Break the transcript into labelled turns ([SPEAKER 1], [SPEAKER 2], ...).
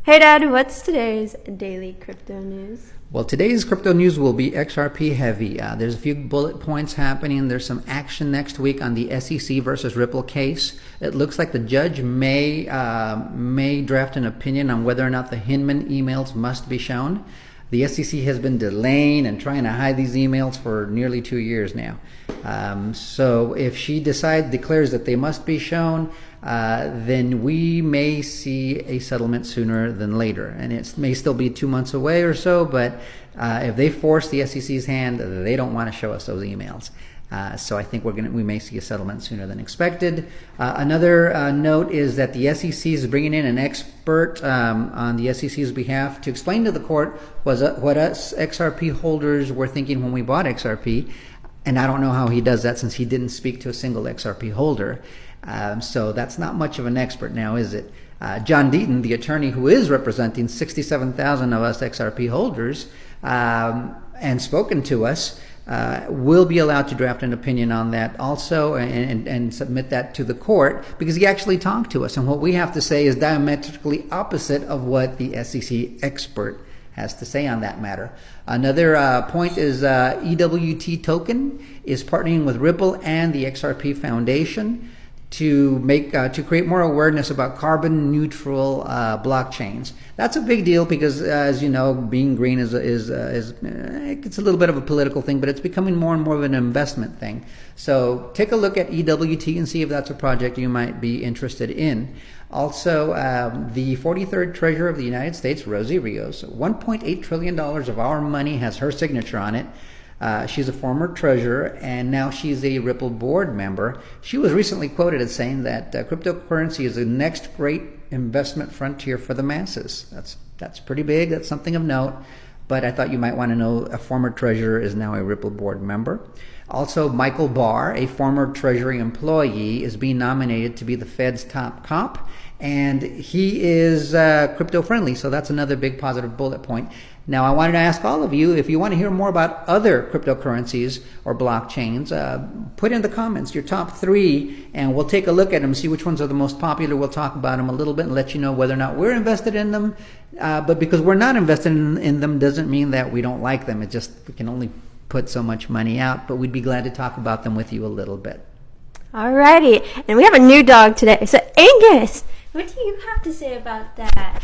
[SPEAKER 1] Hey Dad, what's today's daily crypto news?
[SPEAKER 2] Well, today's crypto news will be XRP heavy. There's a few bullet points happening. There's some action next week on the SEC versus Ripple case. It looks like the judge may draft an opinion on whether or not the Hinman emails must be shown. The SEC has been delaying and trying to hide these emails for nearly 2 years now. So if she declares that they must be shown, then we may see a settlement sooner than later. And it may still be 2 months away or so, but if they force the SEC's hand, they don't want to show us those emails. So I think we may see a settlement sooner than expected. Another note is that the SEC is bringing in an expert on the SEC's behalf to explain to the court what us XRP holders were thinking when we bought XRP. And I don't know how he does that since he didn't speak to a single XRP holder. So that's not much of an expert now, is it? John Deaton, the attorney who is representing 67,000 of us XRP holders and spoken to us, will be allowed to draft an opinion on that also and submit that to the court because he actually talked to us. And what we have to say is diametrically opposite of what the SEC expert has to say on that matter. Another point is EWT Token is partnering with Ripple and the XRP Foundation to create more awareness about carbon neutral blockchains. That's a big deal because, as you know, being green it's a little bit of a political thing, but it's becoming more and more of an investment thing. So take a look at EWT and see if that's a project you might be interested in. Also, the 43rd Treasurer of the United States, Rosie Rios, $1.8 trillion of our money has her signature on it. She's a former treasurer, and now she's a Ripple board member. She was recently quoted as saying that cryptocurrency is the next great investment frontier for the masses. That's pretty big. That's something of note. But I thought you might want to know a former treasurer is now a Ripple board member. Also, Michael Barr, a former Treasury employee, is being nominated to be the Fed's top cop, and he is crypto friendly, so that's another big positive bullet point. Now, I wanted to ask all of you, if you want to hear more about other cryptocurrencies or blockchains, put in the comments your top 3, and we'll take a look at them, see which ones are the most popular. We'll talk about them a little bit and let you know whether or not we're invested in them. But because we're not invested in them doesn't mean that we don't like them. It just, we can only put so much money out, but we'd be glad to talk about them with you a little bit.
[SPEAKER 1] Alrighty, and we have a new dog today. So Angus, what do you have to say about that?